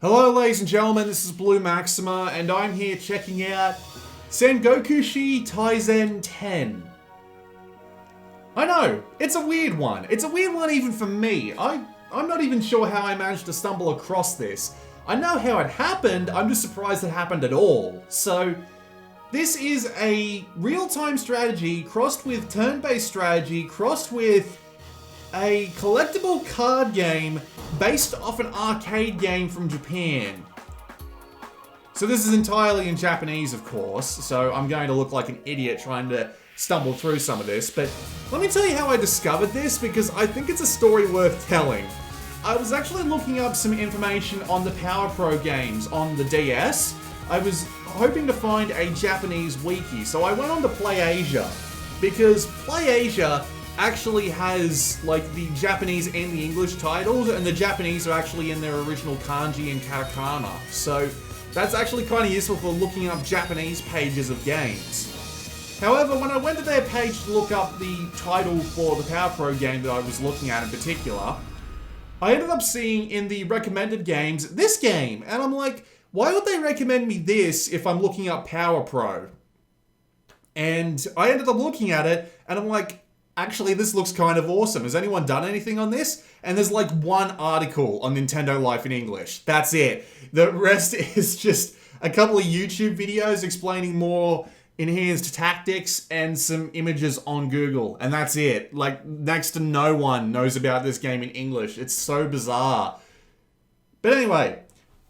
Hello ladies and gentlemen, this is Blue Maxima, and I'm here checking out Sangokushi Taisen 10. I know, it's a weird one. It's a weird one even for me. I'm not even sure how I managed to stumble across this. I know how it happened, I'm just surprised it happened at all. So, this is a real-time strategy crossed with turn-based strategy, crossed with a collectible card game based off an arcade game from Japan. So this is entirely in Japanese, of course, so I'm going to look like an idiot trying to stumble through some of this, but let me tell you how I discovered this, because I think it's a story worth telling. I was actually looking up some information on the Power Pro games on the DS. I was hoping to find a Japanese wiki, so I went on to PlayAsia, because PlayAsia actually has like the Japanese and the English titles, and the Japanese are actually in their original kanji and katakana. So that's actually kind of useful for looking up Japanese pages of games. However, when I went to their page to look up the title for the Power Pro game that I was looking at in particular, I ended up seeing in the recommended games this game, and I'm like, why would they recommend me this if I'm looking up Power Pro? And I ended up looking at it, and I'm like, actually, this looks kind of awesome. Has anyone done anything on this? And there's like one article on Nintendo Life in English. That's it. The rest is just a couple of YouTube videos explaining more enhanced tactics and some images on Google. And that's it. Like, next to no one knows about this game in English. It's so bizarre. But anyway,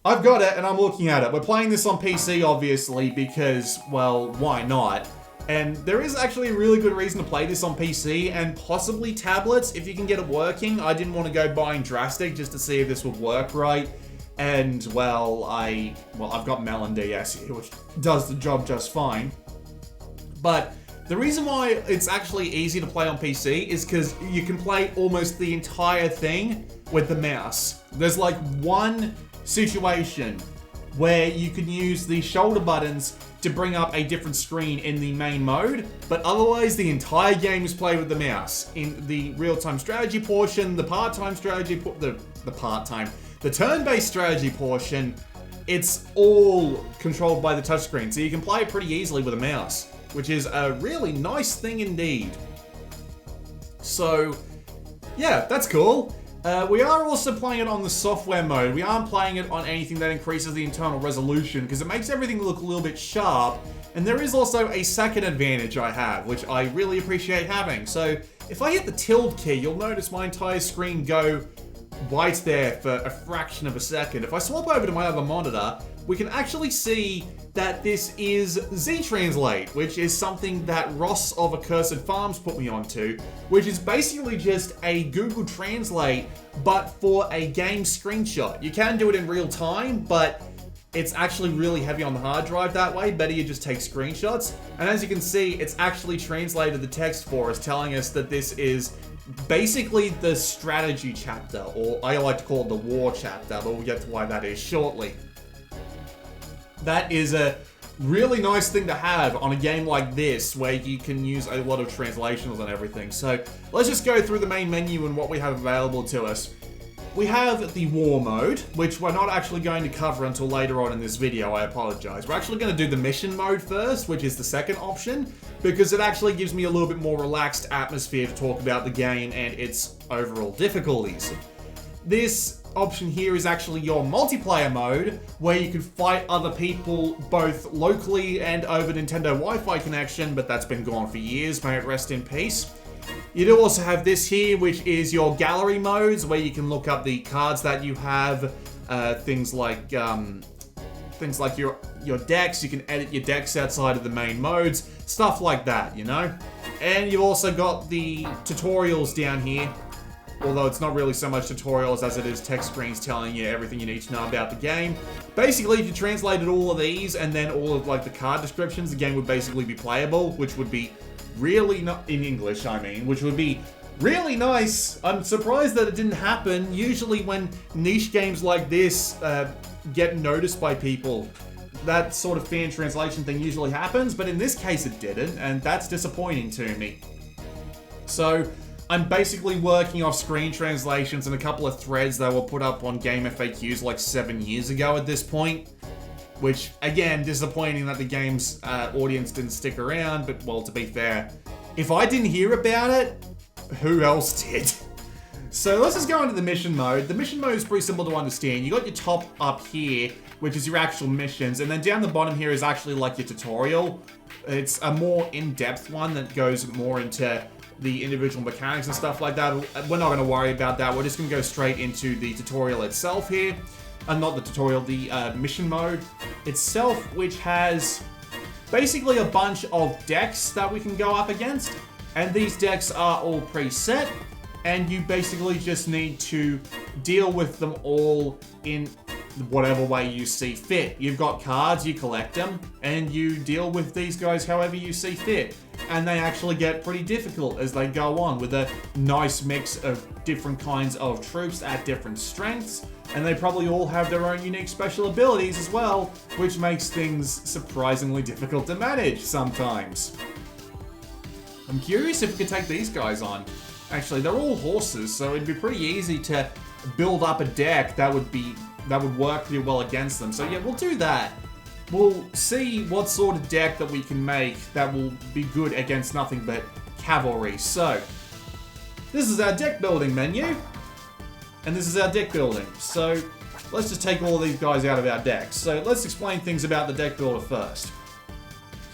I've got it and I'm looking at it. We're playing this on PC, obviously, because, well, why not? And there is actually a really good reason to play this on PC and possibly tablets if you can get it working. I didn't want to go buying drastic just to see if this would work right. And, well, I've got Melon DS here, which does the job just fine. But the reason why it's actually easy to play on PC is because you can play almost the entire thing with the mouse. There's like one situation where you can use the shoulder buttons to bring up a different screen in the main mode, but otherwise the entire game is played with the mouse. In the real-time strategy portion, the part-time strategy, the turn-based strategy portion, it's all controlled by the touchscreen, so you can play it pretty easily with a mouse, which is a really nice thing indeed. So, yeah, that's cool. We are also playing it on the software mode. We aren't playing it on anything that increases the internal resolution, because it makes everything look a little bit sharp. And there is also a second advantage I have, which I really appreciate having. So if I hit the tilde key, you'll notice my entire screen go white there for a fraction of a second. If I swap over to my other monitor, we can actually see that this is Z-Translate, which is something that Ross of Accursed Farms put me onto, which is basically just a Google Translate, but for a game screenshot. You can do it in real time, but it's actually really heavy on the hard drive that way. Better you just take screenshots. And as you can see, it's actually translated the text for us, telling us that this is basically the strategy chapter, or I like to call it the war chapter, but we'll get to why that is shortly. That is a really nice thing to have on a game like this, where you can use a lot of translations and everything. So let's just go through the main menu and what we have available to us. We have the war mode, which we're not actually going to cover until later on in this video, I apologize. We're actually going to do the mission mode first, which is the second option, because it actually gives me a little bit more relaxed atmosphere to talk about the game and its overall difficulties. This option here is actually your multiplayer mode, where you can fight other people both locally and over Nintendo Wi-Fi connection, but that's been gone for years, may it rest in peace. You do also have this here, which is your gallery modes, where you can look up the cards that you have, things like your decks. You can edit your decks outside of the main modes, stuff like that, you know? And you've also got the tutorials down here, although it's not really so much tutorials as it is text screens telling you everything you need to know about the game. Basically, if you translated all of these and then all of like the card descriptions, the game would basically be playable, which would be really not in English, I mean, which would be really nice. I'm surprised that it didn't happen. Usually when niche games like this get noticed by people, that sort of fan translation thing usually happens, but in this case it didn't, and that's disappointing to me. So I'm basically working off screen translations and a couple of threads that were put up on Game FAQs like 7 years ago at this point. Which, again, disappointing that the game's audience didn't stick around, but, well, to be fair, if I didn't hear about it, who else did? So let's just go into the mission mode. The mission mode is pretty simple to understand. You got your top up here, which is your actual missions, and then down the bottom here is actually like your tutorial. It's a more in-depth one that goes more into the individual mechanics and stuff like that. We're not going to worry about that. We're just going to go straight into the tutorial itself here. Not the tutorial, the mission mode itself, which has basically a bunch of decks that we can go up against. And these decks are all preset, and you basically just need to deal with them all in whatever way you see fit. You've got cards, you collect them, and you deal with these guys however you see fit. And they actually get pretty difficult as they go on, with a nice mix of different kinds of troops at different strengths. And they probably all have their own unique special abilities as well, which makes things surprisingly difficult to manage sometimes. I'm curious if we could take these guys on. Actually, they're all horses, so it'd be pretty easy to build up a deck that would work pretty well against them. So yeah, we'll do that. We'll see what sort of deck that we can make that will be good against nothing but cavalry. So, this is our deck building menu. And this is our deck building. So, let's just take all of these guys out of our decks. So, let's explain things about the deck builder first.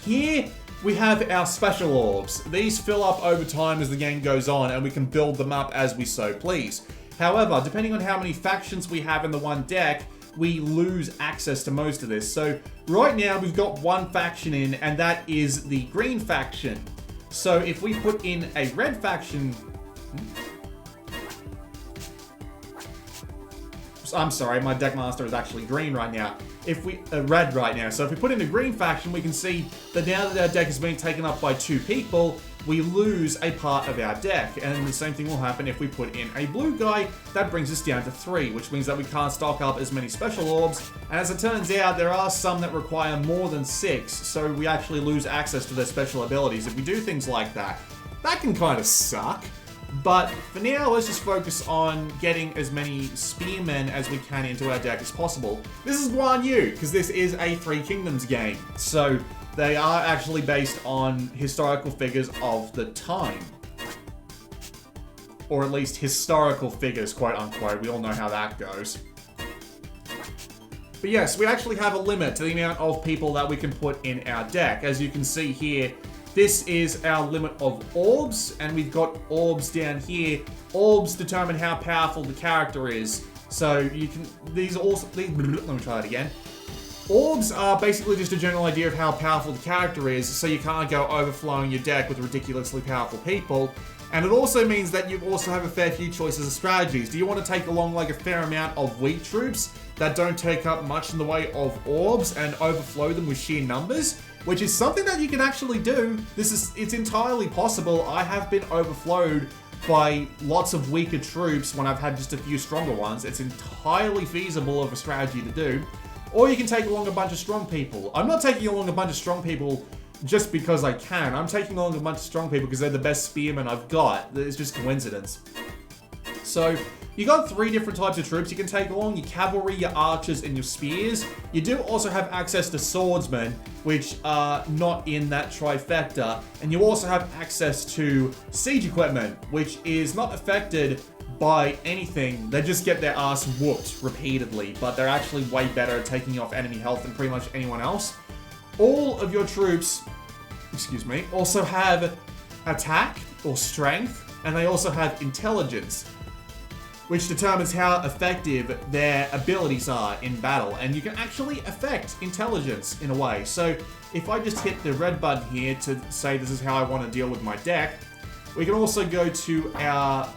Here, we have our special orbs. These fill up over time as the game goes on, and we can build them up as we so please. However, depending on how many factions we have in the one deck, we lose access to most of this. So right now we've got one faction in, and that is the green faction. So if we put in a red faction... I'm sorry, my deck master is actually green right now. Red right now. So if we put in a green faction, we can see that now that our deck is being taken up by 2 people, we lose a part of our deck. And the same thing will happen if we put in a blue guy. That brings us down to 3, which means that we can't stock up as many special orbs. And as it turns out, there are some that require more than 6, so we actually lose access to their special abilities if we do things like that. That can kind of suck. But for now, let's just focus on getting as many spearmen as we can into our deck as possible. This is Guan Yu, because this is a Three Kingdoms game. So they are actually based on historical figures of the time. Or at least historical figures, quote unquote. We all know how that goes. But yes, we actually have a limit to the amount of people that we can put in our deck. As you can see here, this is our limit of orbs, and we've got orbs down here. Orbs determine how powerful the character is. So you can, let me try that again. Orbs are basically just a general idea of how powerful the character is, so you can't go overflowing your deck with ridiculously powerful people. And it also means that you also have a fair few choices of strategies. Do you want to take along like a fair amount of weak troops that don't take up much in the way of orbs and overflow them with sheer numbers? Which is something that you can actually do. It's entirely possible. I have been overflowed by lots of weaker troops when I've had just a few stronger ones. It's entirely feasible of a strategy to do. Or you can take along a bunch of strong people. I'm not taking along a bunch of strong people just because I can. I'm taking along a bunch of strong people because they're the best spearmen I've got. It's just coincidence. So, you got 3 different types of troops you can take along: your cavalry, your archers, and your spears. You do also have access to swordsmen, which are not in that trifecta. And you also have access to siege equipment, which is not affected by anything. They just get their ass whooped repeatedly, but they're actually way better at taking off enemy health than pretty much anyone else. All of your troops, also have attack or strength, and they also have intelligence, which determines how effective their abilities are in battle. And you can actually affect intelligence in a way. So if I just hit the red button here to say this is how I want to deal with my deck, we can also go to our...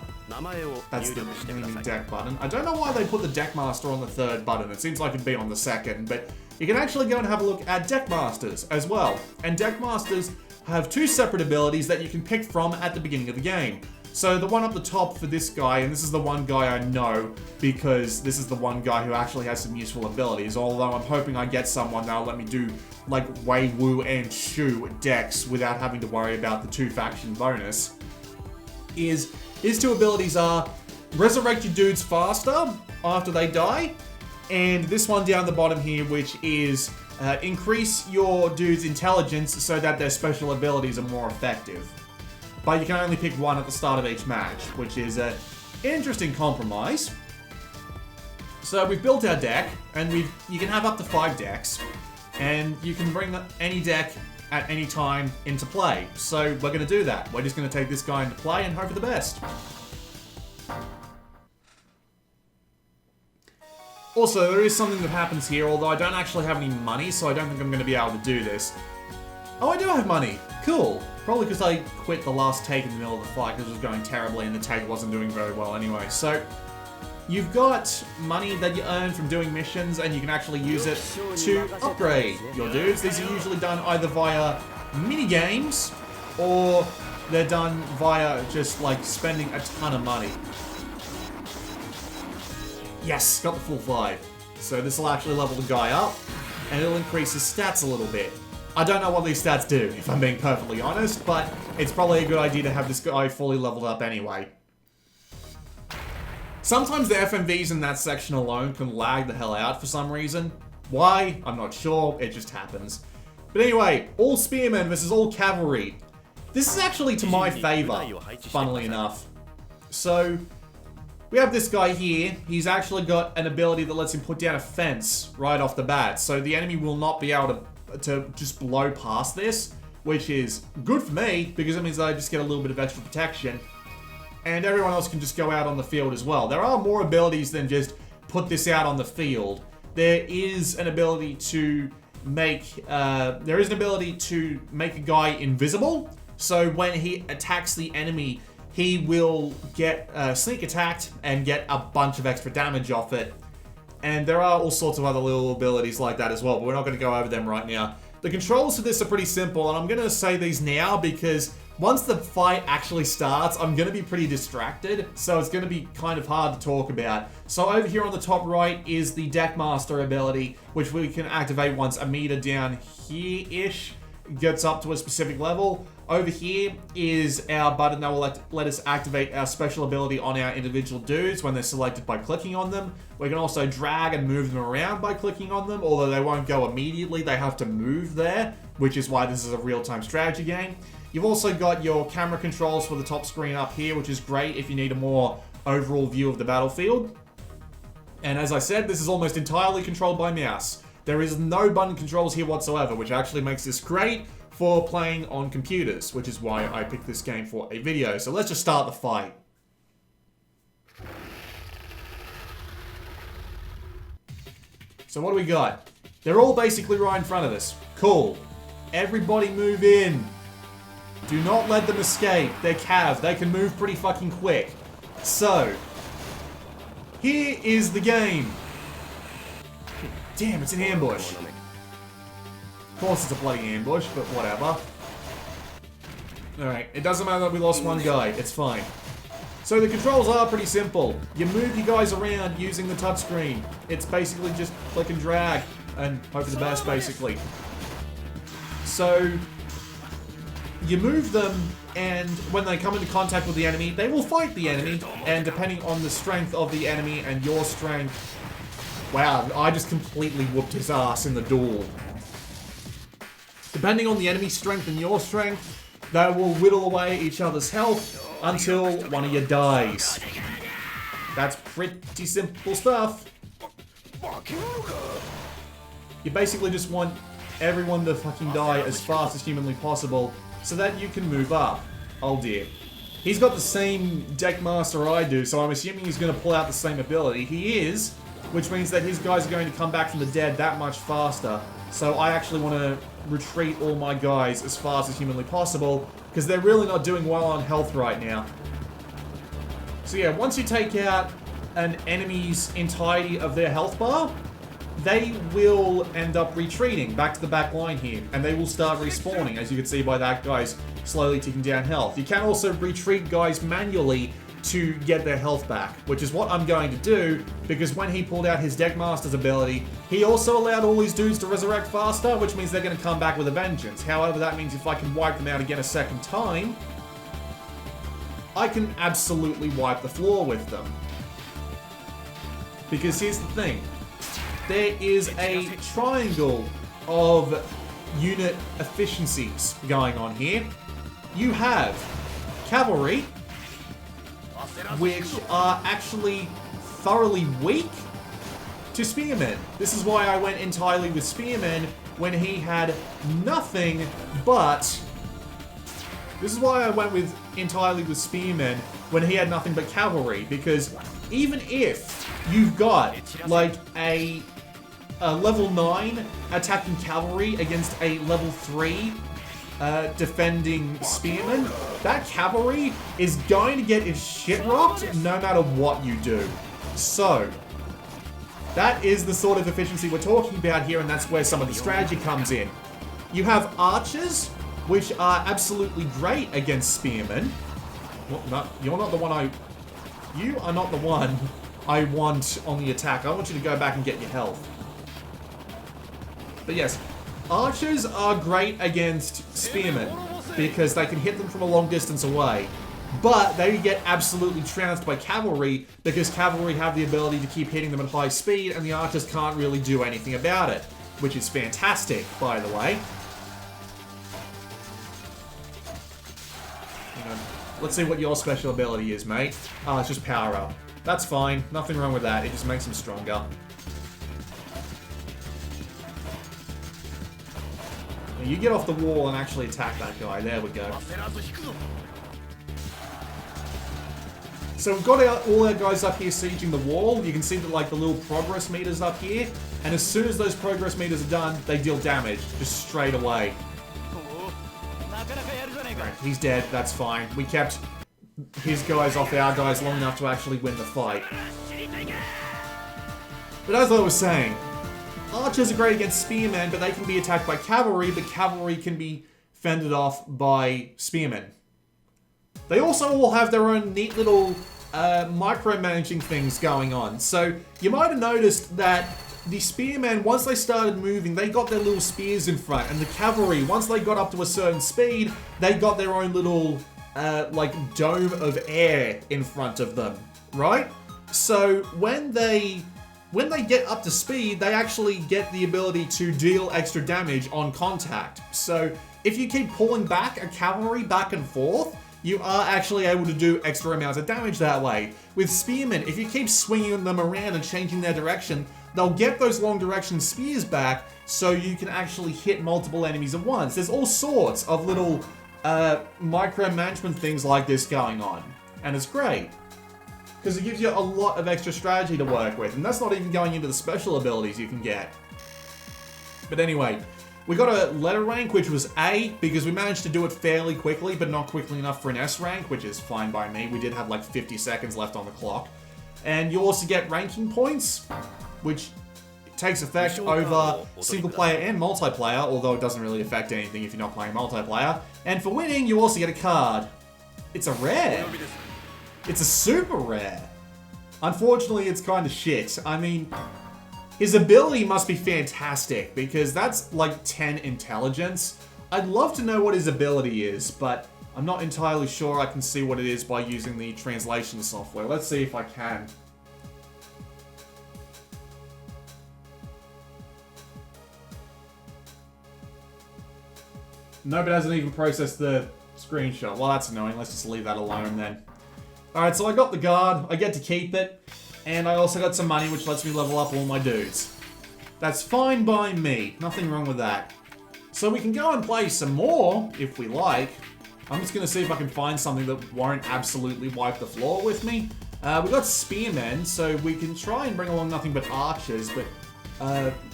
That's the naming deck button. I don't know why they put the deck master on the 3rd button. It seems like it'd be on the 2nd, but you can actually go and have a look at deck masters as well. And deck masters have 2 separate abilities that you can pick from at the beginning of the game. So the one up the top for this guy, and this is the one guy I know because this is the one guy who actually has some useful abilities, although I'm hoping I get someone that'll let me do like Wei Wu and Shu decks without having to worry about the 2 faction bonus, is His two abilities are resurrect your dudes faster after they die, and this one down the bottom here, which is increase your dude's intelligence so that their special abilities are more effective. But you can only pick one at the start of each match, which is an interesting compromise. So we've built our deck, and you can have up to 5 decks, and you can bring any deck at any time into play. So we're going to do that. We're just going to take this guy into play and hope for the best. Also, there is something that happens here, although I don't actually have any money, so I don't think I'm going to be able to do this. Oh, I do have money. Cool. Probably because I quit the last take in the middle of the fight because it was going terribly and the take wasn't doing very well anyway. So, you've got money that you earn from doing missions, and you can actually use it to upgrade your dudes. These are usually done either via mini-games, or they're done via just, like, spending a ton of money. Yes, got the full 5. So this will actually level the guy up, and it'll increase his stats a little bit. I don't know what these stats do, if I'm being perfectly honest, but it's probably a good idea to have this guy fully leveled up anyway. Sometimes the FMVs in that section alone can lag the hell out for some reason. Why? I'm not sure, it just happens. But anyway, all spearmen versus all cavalry. This is actually to my favor, funnily enough. So, we have this guy here. He's actually got an ability that lets him put down a fence right off the bat. So the enemy will not be able to just blow past this, which is good for me because it means that I just get a little bit of extra protection. And everyone else can just go out on the field as well. There are more abilities than just put this out on the field. There is an ability to make a guy invisible. So when he attacks the enemy, he will get sneak attacked and get a bunch of extra damage off it. And there are all sorts of other little abilities like that as well, but we're not going to go over them right now. The controls for this are pretty simple, and I'm going to say these now because once the fight actually starts, I'm going to be pretty distracted, so it's going to be kind of hard to talk about. So over here on the top right is the Deckmaster ability, which we can activate once a meter down here-ish gets up to a specific level. Over here is our button that will let us activate our special ability on our individual dudes when they're selected by clicking on them. We can also drag and move them around by clicking on them, although they won't go immediately, they have to move there, which is why this is a real-time strategy game. You've also got your camera controls for the top screen up here, which is great if you need a more overall view of the battlefield. And as I said, this is almost entirely controlled by mouse. There is no button controls here whatsoever, which actually makes this great for playing on computers, which is why I picked this game for a video. So let's just start the fight. So what do we got? They're all basically right in front of us. Cool. Everybody move in. Do not let them escape. They're cav. They can move pretty fucking quick. So, here is the game. Damn, it's an ambush. Of course it's a bloody ambush, but whatever. Alright, it doesn't matter that we lost one guy, it's fine. So the controls are pretty simple. You move your guys around using the touchscreen. It's basically just click and drag, and hope for the best, basically. So, you move them, and when they come into contact with the enemy, they will fight the enemy, and depending on the strength of the enemy and your strength... Wow, I just completely whooped his ass in the duel. Depending on the enemy's strength and your strength, they will whittle away at each other's health until one of you dies. That's pretty simple stuff. You basically just want everyone to fucking die as fast as humanly possible so that you can move up. Oh dear. He's got the same Deckmaster I do, so I'm assuming he's going to pull out the same ability. He is, which means that his guys are going to come back from the dead that much faster. So I actually want to retreat all my guys as fast as humanly possible, because they're really not doing well on health right now. So yeah, once you take out an enemy's entirety of their health bar, they will end up retreating back to the back line here, and they will start respawning, as you can see by that guy's slowly ticking down health. You can also retreat guys manually to get their health back, which is what I'm going to do, because when he pulled out his Deckmaster's ability, he also allowed all these dudes to resurrect faster, which means they're going to come back with a vengeance. However, that means if I can wipe them out again a second time, I can absolutely wipe the floor with them. Because here's the thing. There is a triangle of unit efficiencies going on here. You have cavalry, which are actually thoroughly weak to spearmen. This is why I went entirely with spearmen when he had nothing but... This is why I went entirely with spearmen when he had nothing but cavalry, because even if you've got like a level 9 attacking cavalry against a level 3 defending spearman, that cavalry is going to get its shit rocked no matter what you do. So, that is the sort of efficiency we're talking about here, and that's where some of the strategy comes in. You have archers, which are absolutely great against spearmen. Well, no, you're not the one You are not the one I want on the attack. I want you to go back and get your health. But yes, archers are great against spearmen because they can hit them from a long distance away. But they get absolutely trounced by cavalry because cavalry have the ability to keep hitting them at high speed and the archers can't really do anything about it, which is fantastic, by the way. Let's see what your special ability is, mate. Oh, it's just power up. That's fine. Nothing wrong with that. It just makes him stronger. Now you get off the wall and actually attack that guy. There we go. So we've got all our guys up here sieging the wall. You can see that like the little progress meters up here. And as soon as those progress meters are done, they deal damage just straight away. Right, he's dead, that's fine. We kept his guys off our guys long enough to actually win the fight. But as I was saying, archers are great against spearmen, but they can be attacked by cavalry, but cavalry can be fended off by spearmen. They also all have their own neat little micromanaging things going on. So you might have noticed that the spearmen, once they started moving, they got their little spears in front. And the cavalry, once they got up to a certain speed, they got their own little, like, dome of air in front of them, right? So when they get up to speed, they actually get the ability to deal extra damage on contact. So if you keep pulling back a cavalry back and forth, you are actually able to do extra amounts of damage that way. With spearmen, if you keep swinging them around and changing their direction, they'll get those long direction spears back so you can actually hit multiple enemies at once. There's all sorts of little micromanagement things like this going on. And it's great. Because it gives you a lot of extra strategy to work with. And that's not even going into the special abilities you can get. But anyway, we got a letter rank, which was A, because we managed to do it fairly quickly, but not quickly enough for an S rank, which is fine by me. We did have like 50 seconds left on the clock. And you also get ranking points, which takes effect over single player and multiplayer, although it doesn't really affect anything if you're not playing multiplayer. And for winning, you also get a card. It's a rare. It's a super rare. Unfortunately, it's kind of shit. I mean, his ability must be fantastic, because that's like 10 intelligence. I'd love to know what his ability is, but I'm not entirely sure I can see what it is by using the translation software. Let's see if I can. Nope, it hasn't even processed the screenshot. Well, that's annoying. Let's just leave that alone then. Alright, so I got the guard. I get to keep it. And I also got some money, which lets me level up all my dudes. That's fine by me. Nothing wrong with that. So we can go and play some more, if we like. I'm just going to see if I can find something that won't absolutely wipe the floor with me. We got spearmen, so we can try and bring along nothing but archers, but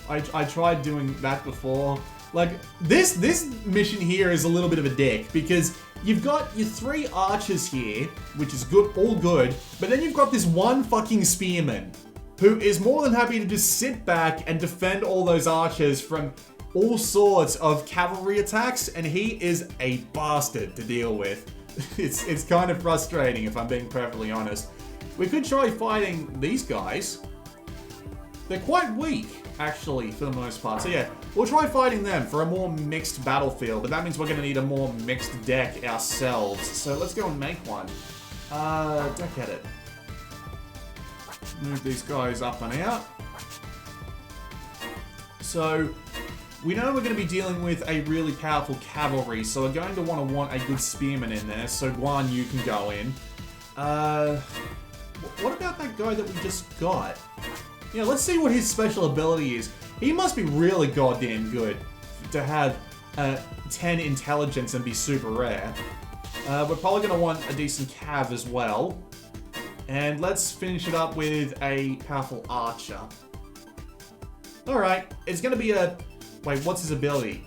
I tried doing that before. Like, this mission here is a little bit of a dick, because you've got your 3 archers here, which is good, all good, but then you've got this one fucking spearman, who is more than happy to just sit back and defend all those archers from all sorts of cavalry attacks, and he is a bastard to deal with. It's kind of frustrating, if I'm being perfectly honest. We could try fighting these guys. They're quite weak, actually, for the most part. So yeah, we'll try fighting them for a more mixed battlefield, but that means we're going to need a more mixed deck ourselves. So let's go and make one. Deck edit. Move these guys up and out. So, we know we're going to be dealing with a really powerful cavalry, so we're going to want a good spearman in there, so Guan Yu can go in. What about that guy that we just got? Yeah, let's see what his special ability is. He must be really goddamn good to have 10 intelligence and be super rare. We're probably going to want a decent cav as well. And let's finish it up with a powerful archer. Alright, it's going to be a... Wait, what's his ability?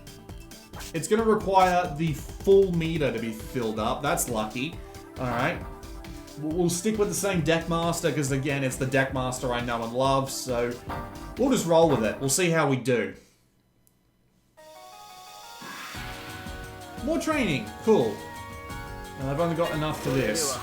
It's going to require the full meter to be filled up. That's lucky. Alright. We'll stick with the same deck master, because again, it's the deck master I know and love, so we'll just roll with it. We'll see how we do. More training. Cool. I've only got enough for this.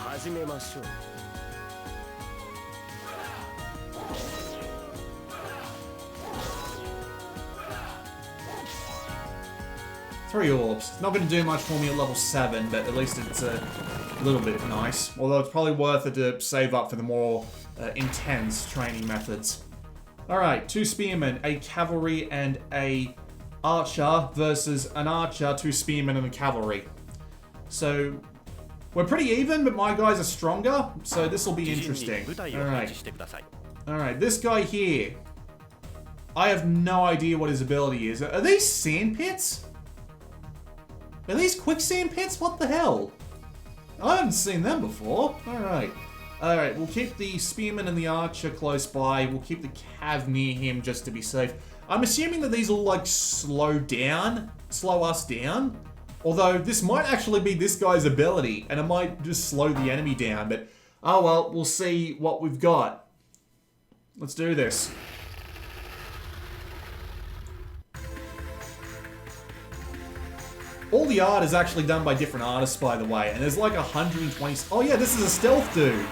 Three orbs. Not going to do much for me at level 7, but at least it's a little bit nice. Although it's probably worth it to save up for the more intense training methods. Alright, 2 spearmen, a cavalry, and a archer versus an archer, 2 spearmen, and a cavalry. So, we're pretty even, but my guys are stronger, so this will be interesting. Alright, this guy here. I have no idea what his ability is. Are these sand pits? Are these quicksand pits? What the hell? I haven't seen them before. Alright. Alright, we'll keep the spearman and the archer close by. We'll keep the cav near him just to be safe. I'm assuming that these will, like, slow us down. Although, this might actually be this guy's ability, and it might just slow the enemy down. But, oh well, we'll see what we've got. Let's do this. All the art is actually done by different artists, by the way, and there's like 120... Oh yeah, this is a stealth dude!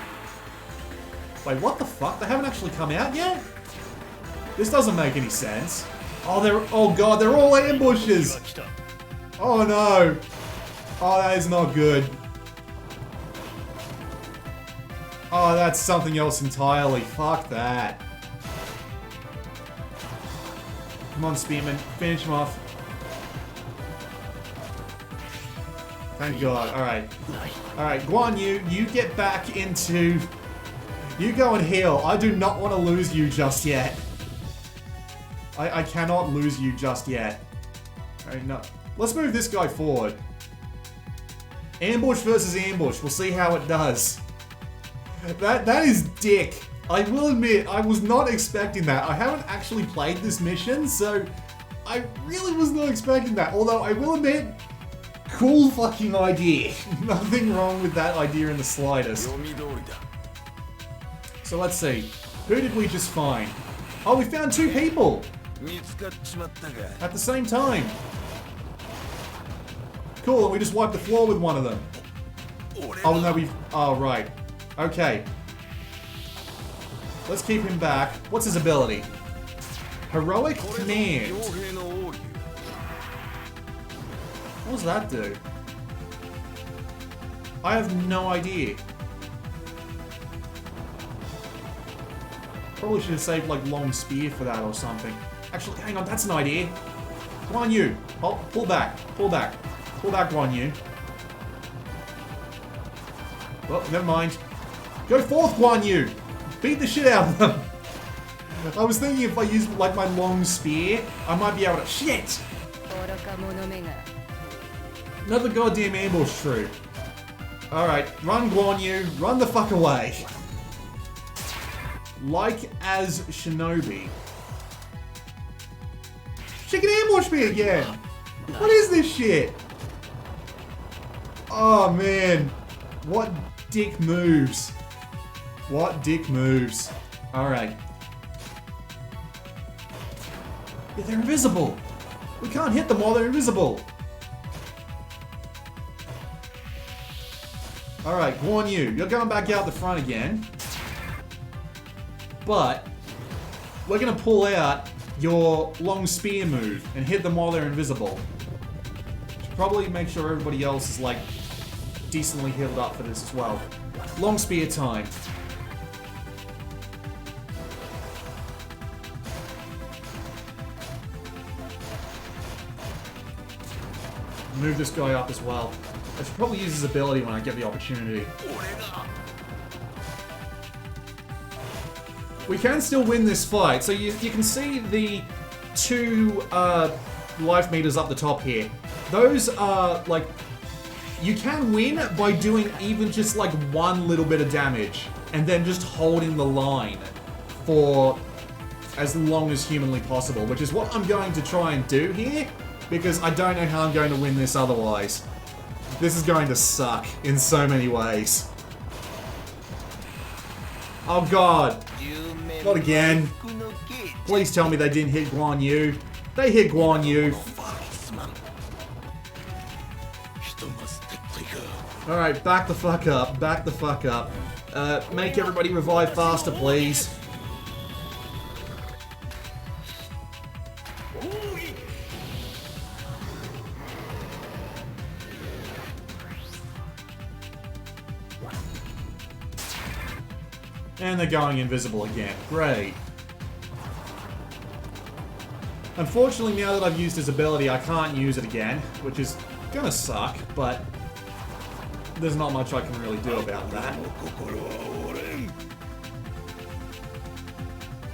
Wait, what the fuck? They haven't actually come out yet? This doesn't make any sense. Oh god, they're all ambushes! Oh no! Oh, that is not good. Oh, that's something else entirely. Fuck that. Come on, Spearman. Finish him off. Thank God. Alright. Alright, Guan Yu, you get back into... You go and heal. I do not want to lose you just yet. I cannot lose you just yet. Alright, no. Let's move this guy forward. Ambush versus ambush. We'll see how it does. That is dick. I will admit, I was not expecting that. I haven't actually played this mission, so I really was not expecting that. Although, I will admit, cool fucking idea. Nothing wrong with that idea in the slightest. So let's see. Who did we just find? Oh, we found 2 people! At the same time. Cool, and we just wiped the floor with one of them. Oh, no, we've... Oh, right. Okay. Let's keep him back. What's his ability? Heroic Command. What does that do? I have no idea. Probably should have saved, like, Long Spear for that or something. Actually, hang on, that's an idea. Guan Yu. Oh, pull back. Pull back. Pull back, Guan Yu. Well, never mind. Go forth, Guan Yu! Beat the shit out of them! I was thinking if I used, like, my long spear, I might be able to... Shit! Another goddamn ambush troop. Alright, run, Guan Yu. Run the fuck away. Like as Shinobi. She can ambush me again! What is this shit? Oh, man. What dick moves. What dick moves. Alright. Yeah, they're invisible. We can't hit them while they're invisible. Alright, Guan Yu, you're going back out the front again. But we're going to pull out your long spear move and hit them while they're invisible. Should probably make sure everybody else is, like, decently healed up for this as well. Long spear time. Move this guy up as well. I should probably use his ability when I get the opportunity. We can still win this fight. So you can see the 2 life meters up the top here. Those are, like, you can win by doing even just, like, 1 little bit of damage. And then just holding the line for as long as humanly possible. Which is what I'm going to try and do here. Because I don't know how I'm going to win this otherwise. This is going to suck in so many ways. Oh god. Not again. Please tell me they didn't hit Guan Yu. They hit Guan Yu. Alright, back the fuck up. Back the fuck up. Make everybody revive faster, please. And they're going invisible again. Great. Unfortunately, now that I've used his ability, I can't use it again, which is gonna suck, but there's not much I can really do about that.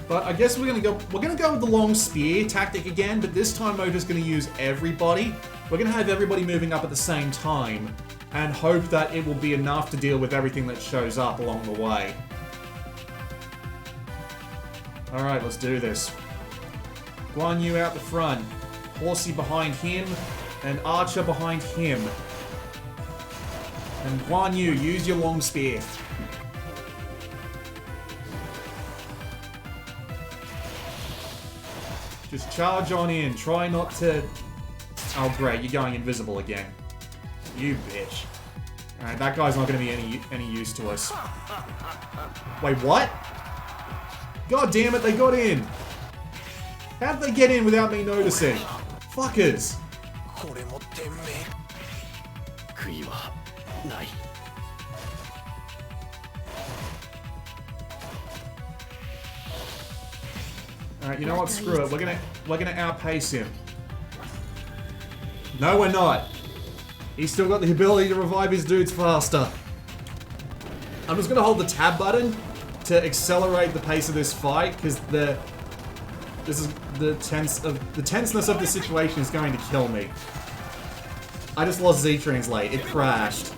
But I guess we're gonna go with the long spear tactic again, but this time we're just gonna use everybody. We're gonna have everybody moving up at the same time, and hope that it will be enough to deal with everything that shows up along the way. Alright, let's do this. Guan Yu out the front. Horsey behind him. And Archer behind him. And Guan Yu, use your long spear. Just charge on in. Try not to... Oh great, you're going invisible again. You bitch. Alright, that guy's not going to be any use to us. Wait, what? God damn it, they got in! How'd they get in without me noticing? Fuckers! Alright, you know what? Screw it. We're gonna outpace him. No, we're not. He's still got the ability to revive his dudes faster. I'm just gonna hold the tab button to accelerate the pace of this fight, because the tenseness of the situation is going to kill me. I just lost Z-Translate. It crashed.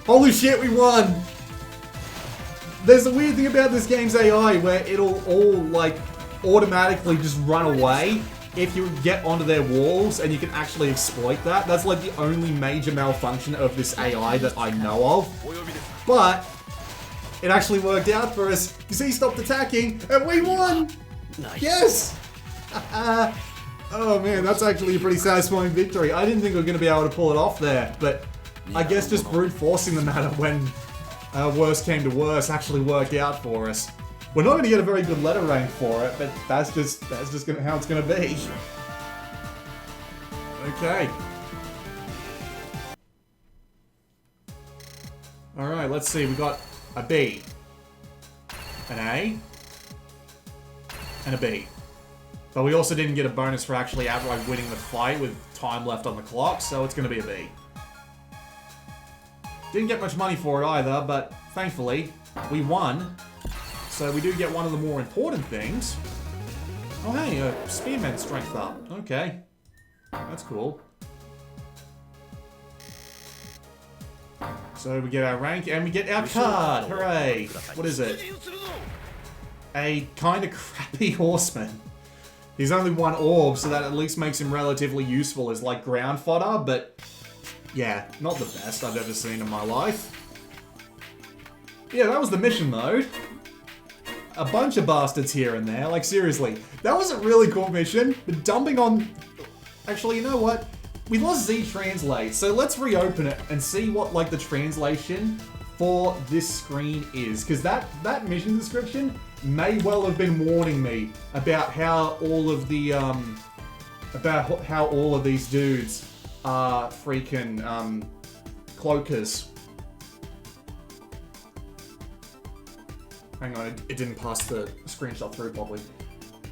Holy shit, we won! There's a weird thing about this game's AI where it'll all, like, automatically just run away if you get onto their walls, and you can actually exploit that. That's, like, the only major malfunction of this AI that I know of. But it actually worked out for us, because he stopped attacking, and we won! Nice. Yes! Oh man, that's actually a pretty satisfying victory. I didn't think we were going to be able to pull it off there, but I guess just brute forcing the matter when worst came to worst actually worked out for us. We're not going to get a very good letter rank for it, but that's just how it's going to be. Okay. Alright, let's see. We got a B, an A, and a B. But we also didn't get a bonus for actually outright winning the fight with time left on the clock, so it's going to be a B. Didn't get much money for it either, but thankfully, we won. So we do get one of the more important things. Oh hey, Spearman strength up. Okay. That's cool. So we get our rank, and we get our card! Hooray! What is it? A kind of crappy horseman. He's only one orb, so that at least makes him relatively useful as, like, ground fodder, but... yeah, not the best I've ever seen in my life. Yeah, that was the mission, though. A bunch of bastards here and there, like, seriously. That was a really cool mission, but dumping on... Actually, you know what? We lost Z-Translate, so let's reopen it and see what, like, the translation for this screen is. Because that mission description may well have been warning me about how all of the, about how all of these dudes freaking cloakers. Hang on, it didn't pass the screenshot through properly.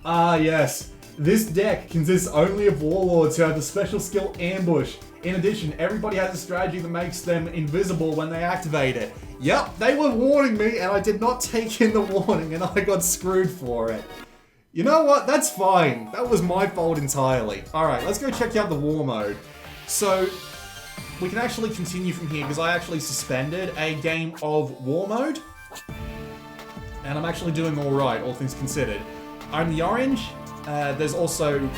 Ah, yes. This deck consists only of warlords who have the special skill Ambush. In addition, everybody has a strategy that makes them invisible when they activate it. Yep, they were warning me and I did not take in the warning and I got screwed for it. You know what? That's fine. That was my fault entirely. Alright, let's go check out the war mode. So, we can actually continue from here because I actually suspended a game of war mode. And I'm actually doing alright, all things considered. I'm the orange. There's also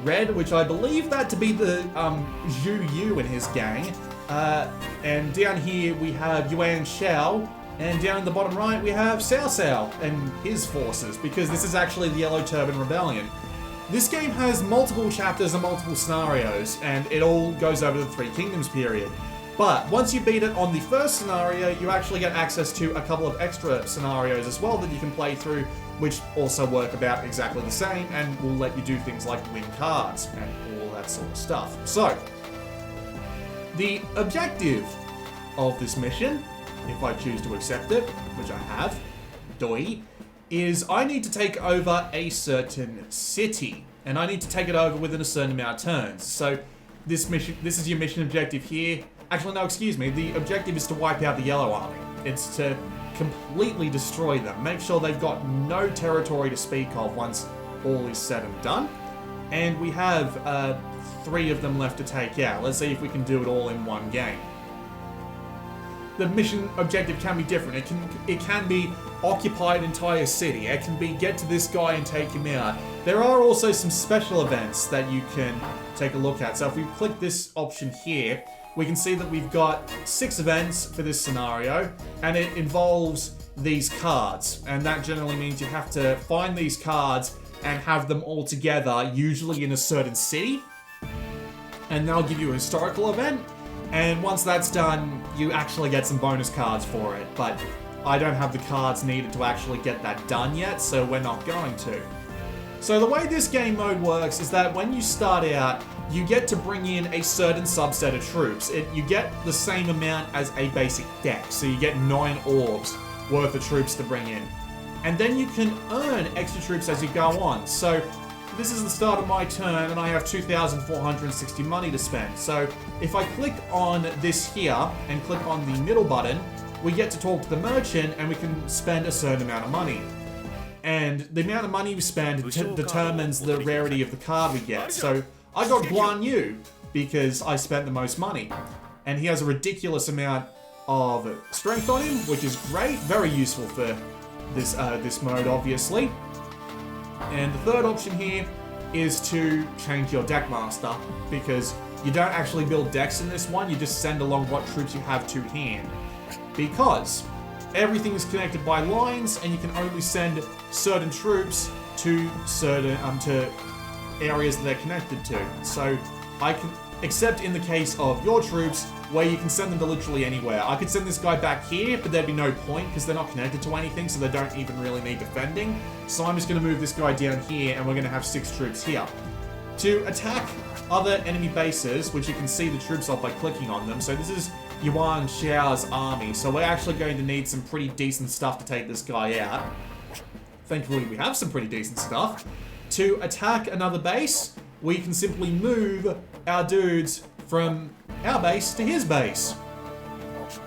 red, which I believe that to be the Zhu Yu in his gang. And down here we have Yuan Shao. And down in the bottom right we have Cao Cao and his forces, because this is actually the Yellow Turban Rebellion. This game has multiple chapters and multiple scenarios, and it all goes over the Three Kingdoms period. But once you beat it on the first scenario, you actually get access to a couple of extra scenarios as well that you can play through, which also work about exactly the same and will let you do things like win cards and all that sort of stuff. So, the objective of this mission, if I choose to accept it, which I have, is I need to take over a certain city, and I need to take it over within a certain amount of turns. So, this is your mission objective here. Actually, no, excuse me. The objective is to wipe out the Yellow Army. It's to completely destroy them. Make sure they've got no territory to speak of once all is said and done. And we have 3 of them left to take out. Let's see if we can do it all in one game. The mission objective can be different. It can be occupy an entire city. It can be get to this guy and take him out. There are also some special events that you can take a look at. So if we click this option here, we can see that we've got 6 events for this scenario, and it involves these cards. And that generally means you have to find these cards and have them all together, usually in a certain city. And that'll give you a historical event. And once that's done, you actually get some bonus cards for it. But I don't have the cards needed to actually get that done yet, so we're not going to. So the way this game mode works is that when you start out, you get to bring in a certain subset of troops. You get the same amount as a basic deck, so you get 9 orbs worth of troops to bring in. And then you can earn extra troops as you go on. So this is the start of my turn, and I have 2,460 money to spend. So if I click on this here, and click on the middle button, we get to talk to the merchant, and we can spend a certain amount of money. And the amount of money we spend determines the rarity of the card we get. So I got Guan Yu because I spent the most money. And he has a ridiculous amount of strength on him, which is great. Very useful for this mode, obviously. And the third option here is to change your deck master, because you don't actually build decks in this one, you just send along what troops you have to hand. Because everything is connected by lines, and you can only send certain troops to certain to areas that they're connected to. So I can, except in the case of your troops, where you can send them to literally anywhere. I could send this guy back here, but there'd be no point because they're not connected to anything, so they don't even really need defending. So I'm just going to move this guy down here, and we're going to have 6 troops here. To attack other enemy bases, which you can see the troops of by clicking on them. So this is Yuan Shao's army, so we're actually going to need some pretty decent stuff to take this guy out. Thankfully, we have some pretty decent stuff. To attack another base, we can simply move our dudes from our base to his base.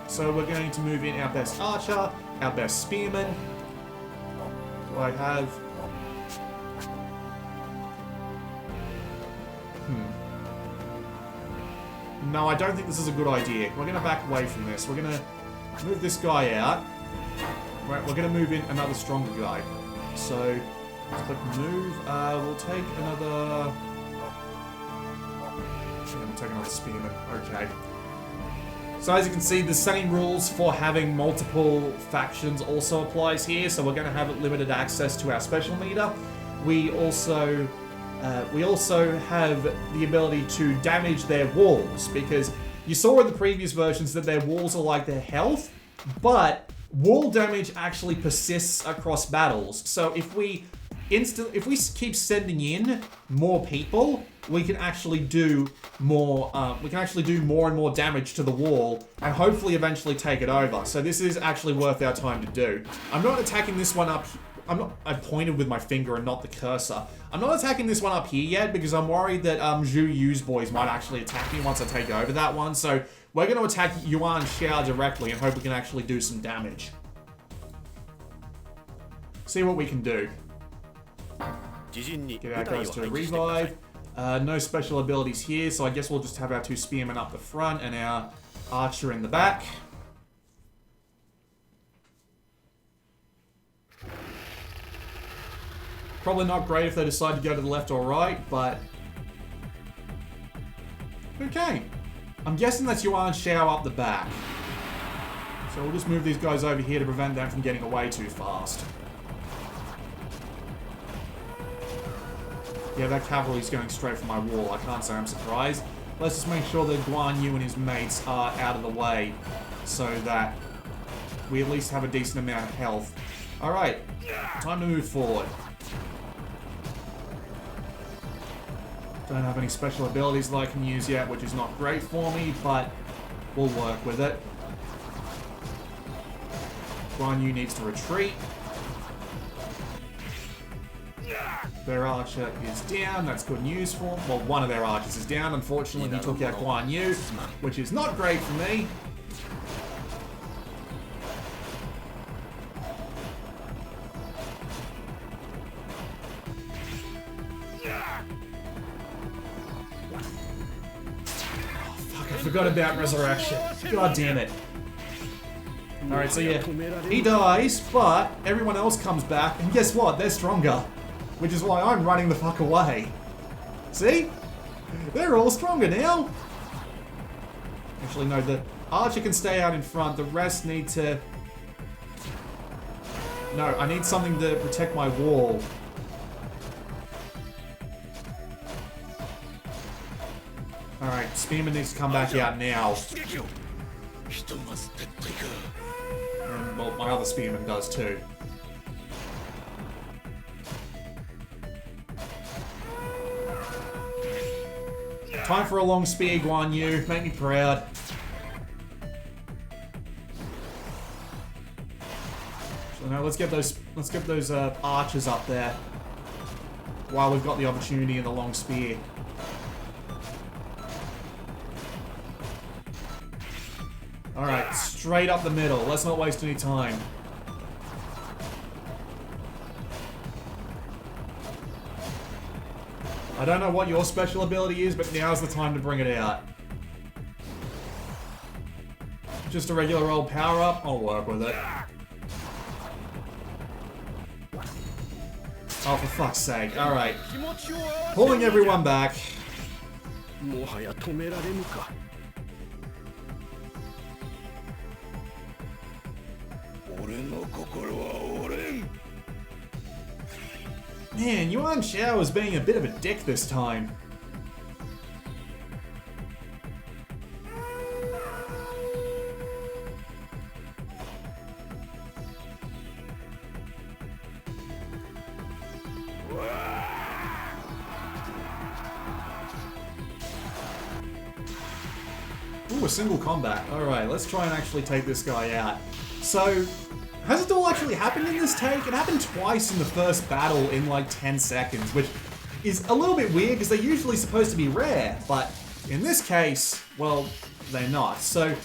So we're going to move in our best archer, our best spearman. Do I have... No, I don't think this is a good idea. We're going to back away from this. We're going to move this guy out. Right, we're going to move in another stronger guy. So, let's click move. We'll take another... We'll take another spearman. Okay. So as you can see, the same rules for having multiple factions also applies here. So we're going to have limited access to our special meter. We also have the ability to damage their walls, because you saw in the previous versions that their walls are like their health, but wall damage actually persists across battles. So if we keep sending in more people, we can actually do more. We can actually do more and more damage to the wall, and hopefully eventually take it over. So this is actually worth our time to do. I'm not attacking this one up. I pointed with my finger and not the cursor. I'm not attacking this one up here yet because I'm worried that Zhu Yu's boys might actually attack me once I take over that one. So we're going to attack Yuan Xiao directly and hope we can actually do some damage. See what we can do. Get our guys to revive. No special abilities here, so I guess we'll just have our 2 spearmen up the front and our archer in the back. Probably not great if they decide to go to the left or right, but... okay. I'm guessing that's Yuan Xiao up the back. So we'll just move these guys over here to prevent them from getting away too fast. Yeah, that cavalry's going straight for my wall. I can't say I'm surprised. Let's just make sure that Guan Yu and his mates are out of the way so that we at least have a decent amount of health. Alright, time to move forward. Don't have any special abilities that I can use yet, which is not great for me, but we'll work with it. Guan Yu needs to retreat. Their archer is down, that's good news for them. Well, one of their archers is down, unfortunately he took out Guan Yu, which is not great for me. I forgot about Resurrection. God damn it. Alright, so yeah, he dies, but everyone else comes back, and guess what? They're stronger. Which is why I'm running the fuck away. See? They're all stronger now. Actually, no, the archer can stay out in front. The rest need to... no, I need something to protect my wall. Alright, Spearman needs to come back out now. And, well, my other Spearman does too. Time for a long spear, Guan Yu. Make me proud. So now let's get those archers up there while we've got the opportunity in the long spear. Alright, straight up the middle. Let's not waste any time. I don't know what your special ability is, but now's the time to bring it out. Just a regular old power-up, I'll work with it. Oh, for fuck's sake. Alright. Pulling everyone back. Man, Yuan Xiao is being a bit of a dick this time. Ooh, a single combat. Alright, let's try and actually take this guy out. So, has it all actually happened in this take? It happened twice in the first battle in like 10 seconds, which is a little bit weird because they're usually supposed to be rare, but in this case, well, they're not. So,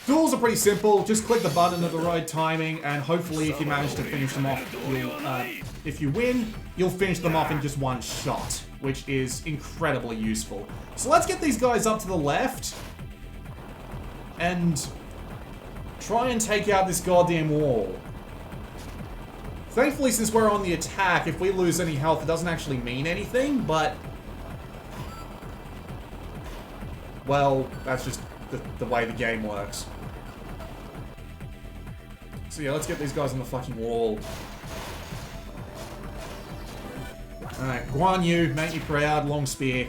duels are pretty simple. Just click the button at the right timing, and hopefully if you manage to finish them off, if you win, you'll finish them off in just one shot, which is incredibly useful. So let's get these guys up to the left, and try and take out this goddamn wall. Thankfully, since we're on the attack, if we lose any health, it doesn't actually mean anything, but... well, that's just the way the game works. So yeah, let's get these guys on the fucking wall. Alright, Guan Yu, make me proud, long spear.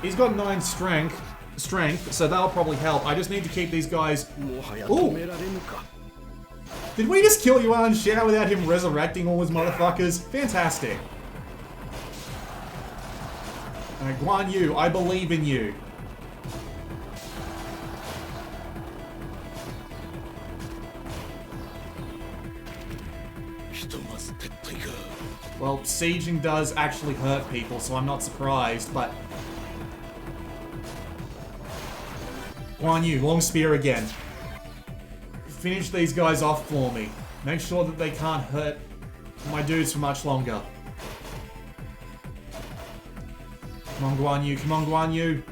He's got 9 strength, so that'll probably help. I just need to keep these guys... ooh! Did we just kill Yuan Shao without him resurrecting all his motherfuckers? Fantastic. Alright, Guan Yu, I believe in you. Well, sieging does actually hurt people, so I'm not surprised, but... Guan Yu, long spear again. Finish these guys off for me. Make sure that they can't hurt my dudes for much longer. Come on, Guan Yu. Come on, Guan Yu.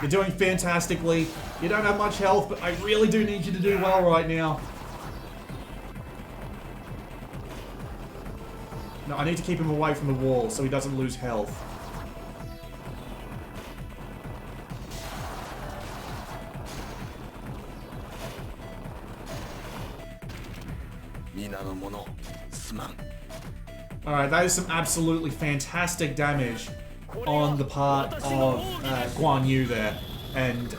You're doing fantastically. You don't have much health, but I really do need you to do well right now. No, I need to keep him away from the wall so he doesn't lose health. Alright, that is some absolutely fantastic damage on the part of Guan Yu there. And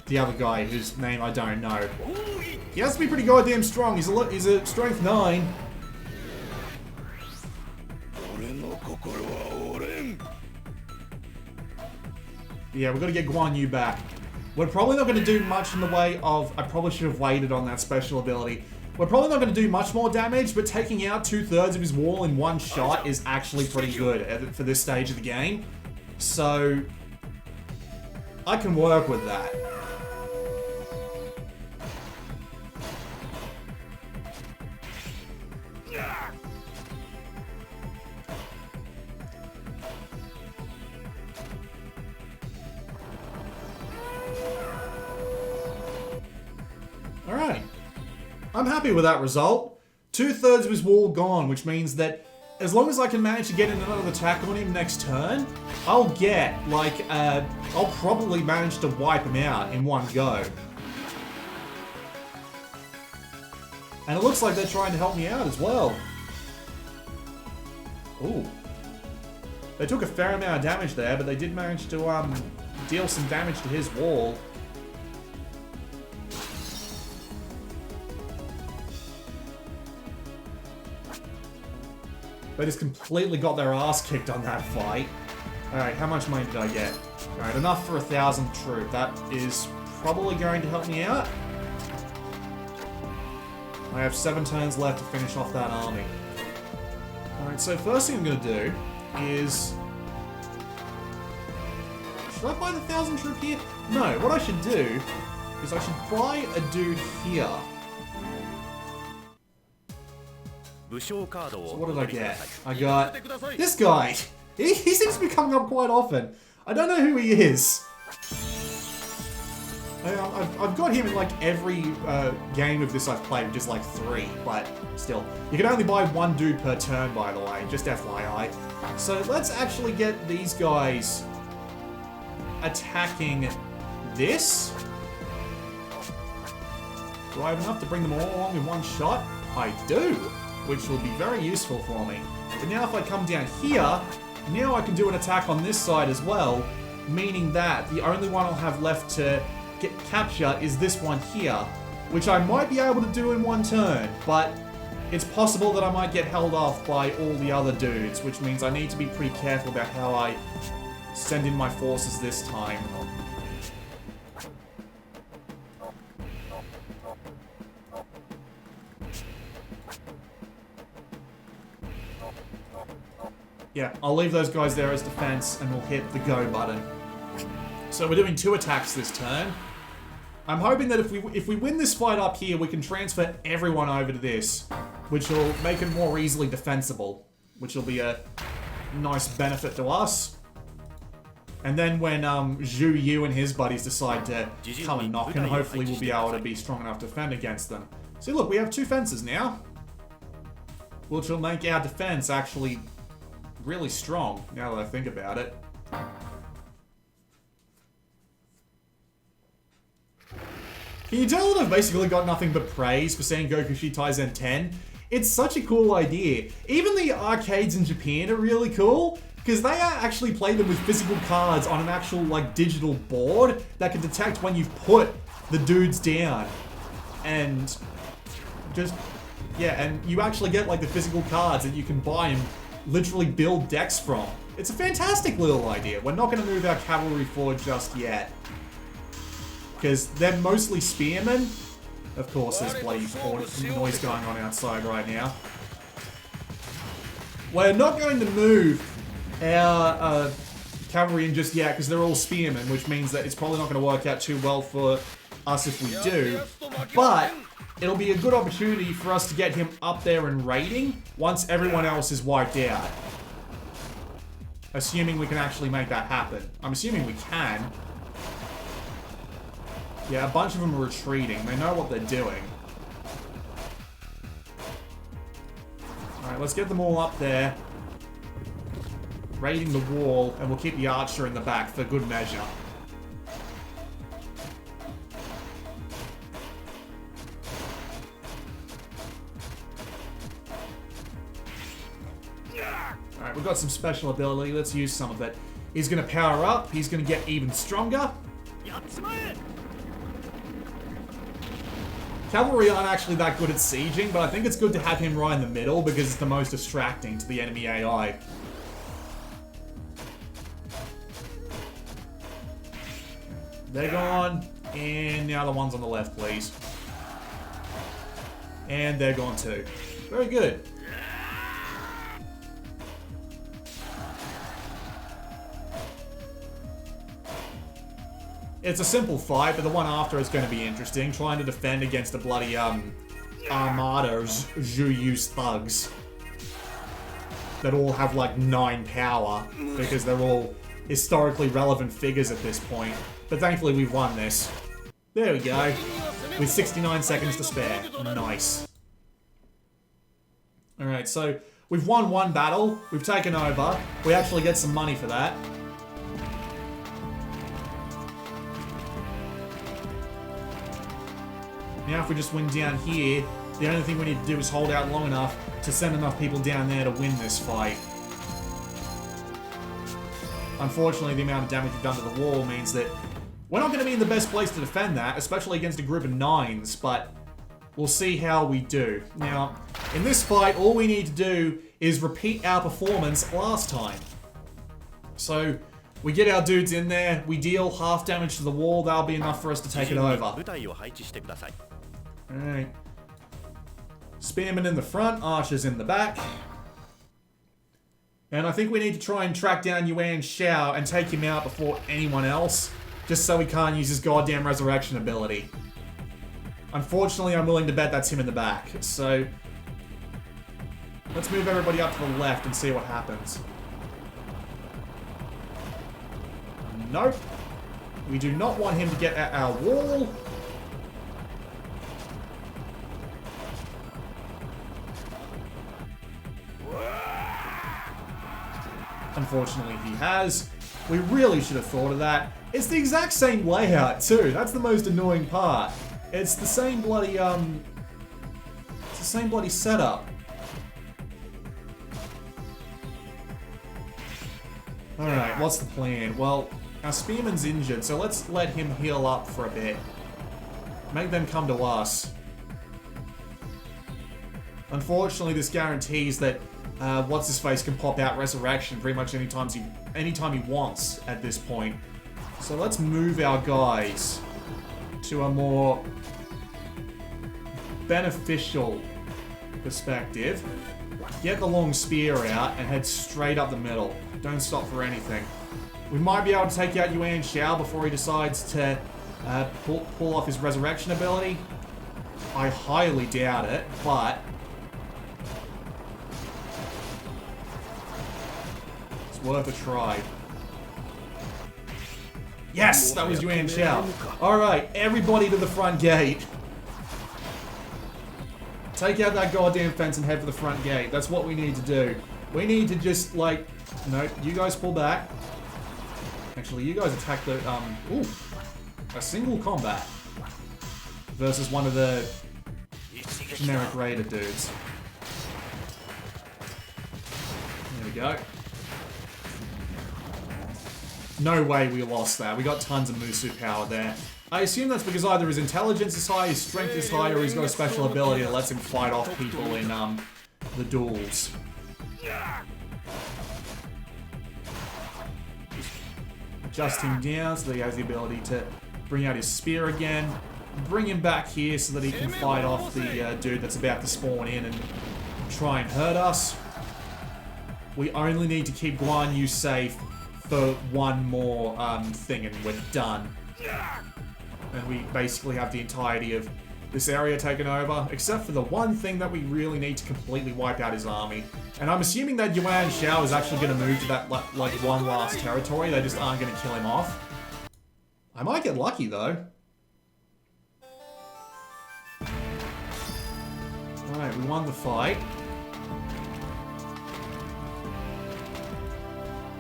the other guy whose name I don't know. He has to be pretty goddamn strong. He's a strength 9. Yeah, we've got to get Guan Yu back. We're probably not going to do much in the way of... I probably should have waited on that special ability. We're probably not going to do much more damage, but taking out 2/3 of his wall in one shot is actually pretty good for this stage of the game. So... I can work with that. Alright. I'm happy with that result. 2/3 of his wall gone, which means that as long as I can manage to get in another attack on him next turn, I'll get, like, I'll probably manage to wipe him out in one go. And it looks like they're trying to help me out as well. Ooh. They took a fair amount of damage there, but they did manage to, deal some damage to his wall. They just completely got their ass kicked on that fight. Alright, how much money did I get? Alright, enough for 1,000 troop. That is probably going to help me out. I have 7 turns left to finish off that army. Alright, so first thing I'm going to do is... Should I buy the 1,000 troop here? No, what I should do is I should buy a dude here. So what did I get? I got this guy. He seems to be coming up quite often. I don't know who he is. I've got him in like every game of this I've played, which is like 3, but still. You can only buy 1 dude per turn, by the way, just FYI. So let's actually get these guys attacking this. Do I have enough to bring them all along in one shot? I do, which will be very useful for me. But now if I come down here, now I can do an attack on this side as well, meaning that the only one I'll have left to capture is this one here, which I might be able to do in 1 turn, but it's possible that I might get held off by all the other dudes, which means I need to be pretty careful about how I send in my forces this time. Yeah, I'll leave those guys there as defense, and we'll hit the go button. So we're doing 2 attacks this turn. I'm hoping that if we win this fight up here, we can transfer everyone over to this, which will make it more easily defensible, which will be a nice benefit to us. And then when Zhu Yu and his buddies decide to come and knock, and hopefully we'll be able to be strong enough to defend against them. See, look, we have 2 fences now, which will make our defense actually really strong, now that I think about it. Can you tell that I've basically got nothing but praise for Sangokushi Taisen 10? It's such a cool idea. Even the arcades in Japan are really cool, because they actually play them with physical cards on an actual, like, digital board that can detect when you've put the dudes down. And just Yeah, and you actually get like the physical cards that you can buy and literally build decks from. It's a fantastic little idea. We're not going to move our cavalry forward just yet. Because they're mostly spearmen. Of course, there's bloody noise going on outside right now. We're not going to move our cavalry in just yet because they're all spearmen, which means that it's probably not going to work out too well for us if we do. But it'll be a good opportunity for us to get him up there and raiding once everyone else is wiped out. Assuming we can actually make that happen. I'm assuming we can. Yeah, a bunch of them are retreating. They know what they're doing. Alright, let's get them all up there. Raiding the wall, and we'll keep the archer in the back for good measure. Alright, we've got some special ability. Let's use some of it. He's going to power up. He's going to get even stronger. Cavalry aren't actually that good at sieging, but I think it's good to have him right in the middle because it's the most distracting to the enemy AI. They're gone. And now the ones on the left, please. And they're gone too. Very good. It's a simple fight, but the one after is going to be interesting. Trying to defend against the bloody armada of Zhuyu's thugs. That all have like 9 power, because they're all historically relevant figures at this point. But thankfully we've won this. There we go. With 69 seconds to spare. Nice. Alright, so we've won one battle. We've taken over. We actually get some money for that. Now if we just win down here, the only thing we need to do is hold out long enough to send enough people down there to win this fight. Unfortunately, the amount of damage we've done to the wall means that we're not going to be in the best place to defend that, especially against a group of 9s, but we'll see how we do. Now, in this fight, all we need to do is repeat our performance last time. So, we get our dudes in there, we deal half damage to the wall, that'll be enough for us to take it over. Alright. Spearmen in the front, archers in the back. And I think we need to try and track down Yuan Shao and take him out before anyone else, just so he can't use his goddamn resurrection ability. Unfortunately, I'm willing to bet that's him in the back, so let's move everybody up to the left and see what happens. Nope. We do not want him to get at our wall. Unfortunately, he has. We really should have thought of that. It's the exact same layout, too. That's the most annoying part. It's the same bloody, it's the same bloody setup. Alright, what's the plan? Well, our spearman's injured, so let's let him heal up for a bit. Make them come to us. Unfortunately, this guarantees that what's-his-face can pop out Resurrection pretty much anytime he wants at this point. So let's move our guys to a more beneficial perspective. Get the long spear out and head straight up the middle. Don't stop for anything. We might be able to take out Yuan Shao before he decides to pull off his Resurrection ability. I highly doubt it, but worth a try. Yes! That was Yuan Shao. Alright, everybody to the front gate. Take out that goddamn fence and head for the front gate. That's what we need to do. We need to just, like... No, you guys pull back. Actually, you guys attack the... Ooh. A single combat. Versus one of the generic raider dudes. There we go. No way we lost that. We got tons of Musu power there. I assume that's because either his intelligence is high, his strength is high, or he's got a special ability that lets him fight off people in the duels. Adjust him down so that he has the ability to bring out his spear again. Bring him back here so that he can fight off the dude that's about to spawn in and try and hurt us. We only need to keep Guan Yu safe for one more thing and we're done. And we basically have the entirety of this area taken over, except for the one thing that we really need to completely wipe out his army. And I'm assuming that Yuan Shao is actually going to move to that like one last territory. They just aren't going to kill him off. I might get lucky though. Alright, we won the fight.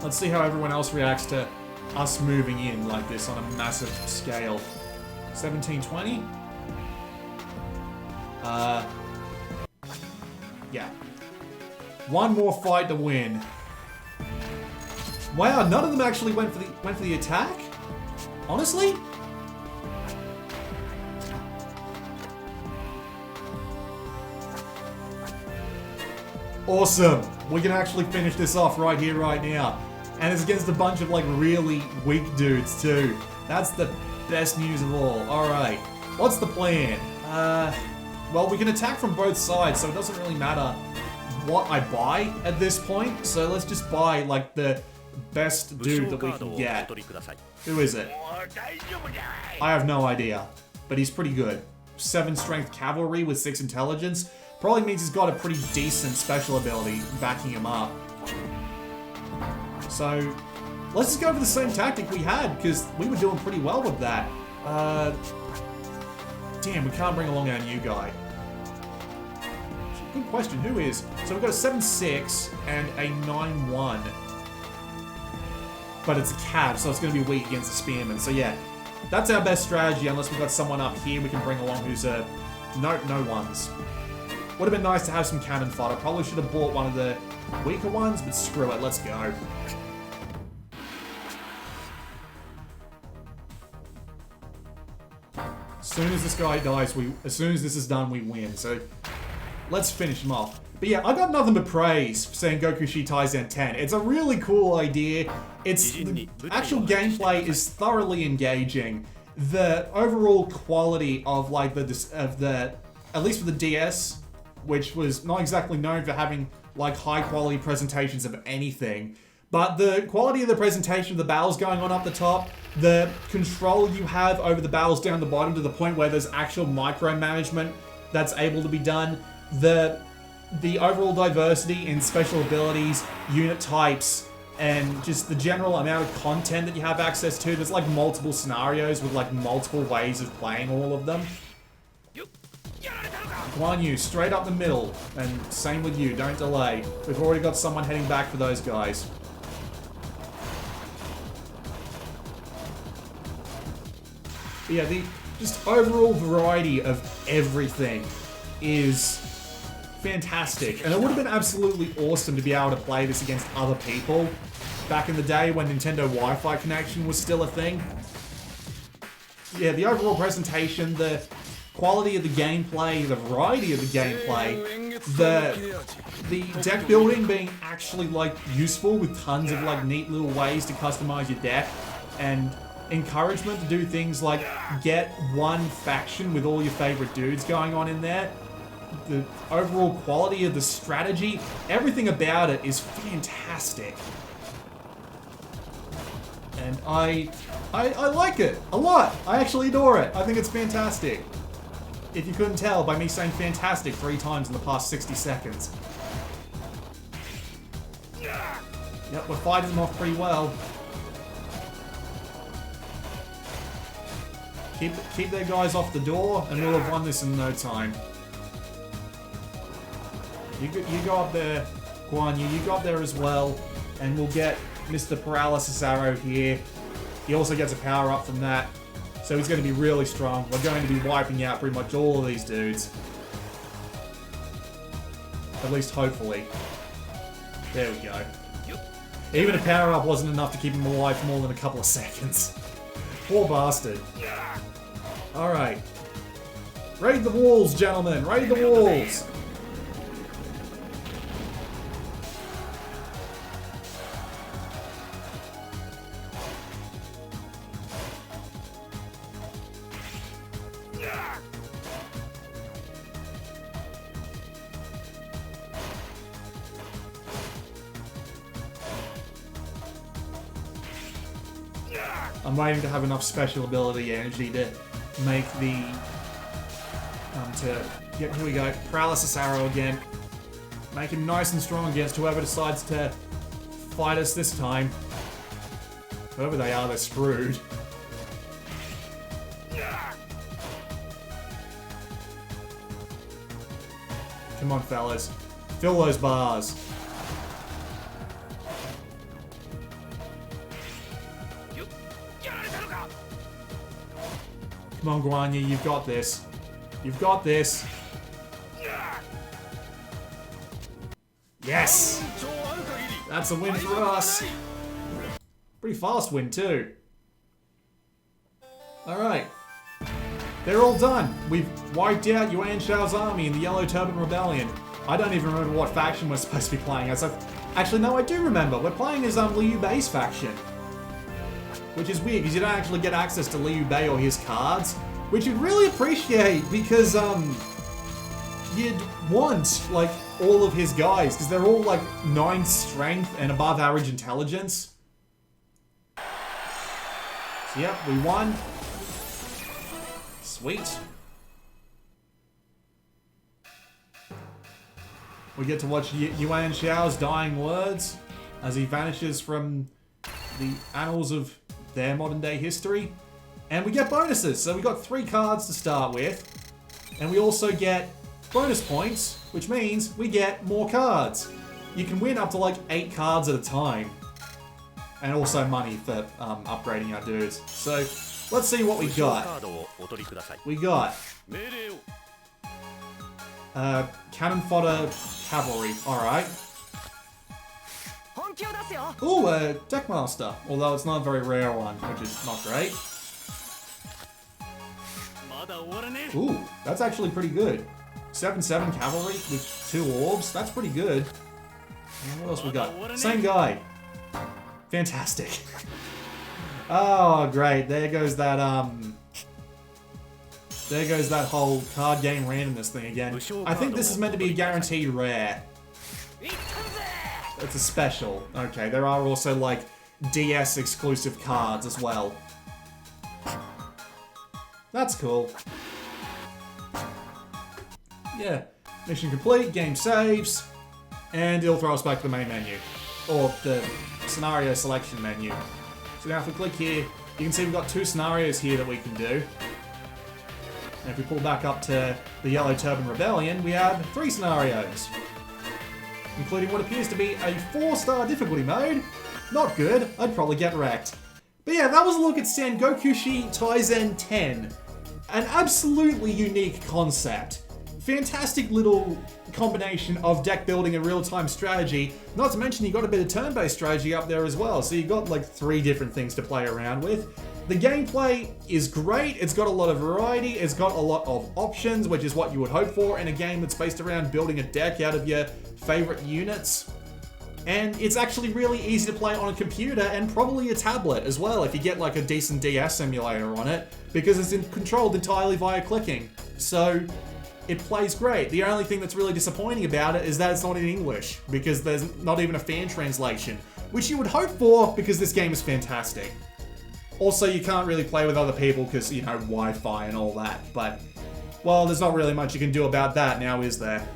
Let's see how everyone else reacts to us moving in like this on a massive scale. 1720? Yeah. One more fight to win. Wow, none of them actually went for the attack? Honestly? Awesome. We can actually finish this off right here, right now. And it's against a bunch of like really weak dudes too. That's the best news of all. Alright. What's the plan? Well, we can attack from both sides, so it doesn't really matter what I buy at this point. So let's just buy like the best dude that we can get. Who is it? I have no idea, but he's pretty good. 7 strength cavalry with 6 intelligence. Probably means he's got a pretty decent special ability backing him up. So, let's just go for the same tactic we had, because we were doing pretty well with that. Damn, we can't bring along our new guy. Good question, who is? So we've got a 7-6 and a 9-1. But it's a cab, so it's going to be weak against the spearman. So yeah, that's our best strategy, unless we've got someone up here we can bring along who's a... Nope, no ones. Would have been nice to have some cannon fodder. Probably should have bought one of the weaker ones, but screw it, let's go. As soon as this guy dies, as soon as this is done, we win. So let's finish him off. But yeah, I got nothing but praise for Sangokushi Taisen 10. It's a really cool idea. The actual gameplay is thoroughly engaging. The overall quality of like at least for the DS, which was not exactly known for having like high quality presentations of anything, but the quality of the presentation of the battles going on up the top, the control you have over the battles down the bottom to the point where there's actual micromanagement that's able to be done, the overall diversity in special abilities, unit types, and just the general amount of content that you have access to. There's like multiple scenarios with like multiple ways of playing all of them. Guan Yu, straight up the middle, and same with you, don't delay. We've already got someone heading back for those guys. But yeah, the just overall variety of everything is fantastic, and it would have been absolutely awesome to be able to play this against other people back in the day when Nintendo Wi-Fi connection was still a thing. Yeah, the overall presentation, the quality of the gameplay, the variety of the gameplay, the deck building being actually like useful with tons of like neat little ways to customize your deck, and encouragement to do things like get one faction with all your favorite dudes going on in there. The overall quality of the strategy, everything about it is fantastic. And I like it a lot. I actually adore it. I think it's fantastic. If you couldn't tell by me saying fantastic 3 times in the past 60 seconds. Yep, we're fighting them off pretty well. Keep their guys off the door, and we'll have won this in no time. You go up there, Guan Yu, you go up there as well, and we'll get Mr. Paralysis Arrow here. He also gets a power up from that, so he's going to be really strong. We're going to be wiping out pretty much all of these dudes. At least hopefully. There we go. Even a power up wasn't enough to keep him alive for more than a couple of seconds. Poor bastard. Alright. Raid the walls, gentlemen. Raid the walls. I'm waiting to have enough special ability energy to make the yep, here we go. Paralysis arrow again. Make him nice and strong against whoever decides to fight us this time. Whoever they are, they're screwed. Come on, fellas. Fill those bars. Come on, Guanya, you've got this. You've got this. Yes! That's a win for us. Pretty fast win, too. Alright. They're all done. We've wiped out Yuan Shao's army in the Yellow Turban Rebellion. I don't even remember what faction we're supposed to be playing as. Actually, no, I do remember. We're playing as Liu Bei's faction. Which is weird, because you don't actually get access to Liu Bei or his cards. Which you'd really appreciate, because, you'd want, like, all of his guys, because they're all, like, 9 strength and above average intelligence. So, yep, we won. Sweet. We get to watch Yuan Shao's dying words as he vanishes from the annals of their modern day history. And we get bonuses. So we got 3 cards to start with. And we also get bonus points, which means we get more cards. You can win up to like 8 cards at a time. And also money for upgrading our dudes. So let's see what we got. We got Cannon Fodder Cavalry. Alright. Ooh, a Deckmaster. Although it's not a very rare one, which is not great. Ooh, that's actually pretty good. 7/7 Cavalry with 2 orbs. That's pretty good. And what else we got? Same guy. Fantastic. Oh, great. There goes that whole card game randomness thing again. I think this is meant to be a guaranteed rare. It's a special. Okay, there are also, like, DS exclusive cards as well. That's cool. Yeah. Mission complete, game saves, and it'll throw us back to the main menu. Or the scenario selection menu. So now if we click here, you can see we've got 2 scenarios here that we can do. And if we pull back up to the Yellow Turban Rebellion, we have 3 scenarios. Including what appears to be a 4-star difficulty mode. Not good, I'd probably get wrecked. But yeah, that was a look at Sangokushi Taisen 10. An absolutely unique concept. Fantastic little combination of deck building and real-time strategy. Not to mention you got a bit of turn-based strategy up there as well, so you got like 3 different things to play around with. The gameplay is great, it's got a lot of variety, it's got a lot of options, which is what you would hope for in a game that's based around building a deck out of your favorite units. And it's actually really easy to play on a computer and probably a tablet as well if you get like a decent DS emulator on it, because it's controlled entirely via clicking. So it plays great. The only thing that's really disappointing about it is that it's not in English, because there's not even a fan translation, which you would hope for because this game is fantastic. Also, you can't really play with other people because, you know, Wi-Fi and all that, but, well, there's not really much you can do about that now, is there?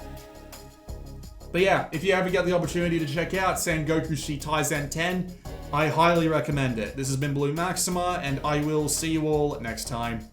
But yeah, if you ever get the opportunity to check out Sangokushi Taisen 10, I highly recommend it. This has been Blue Maxima, and I will see you all next time.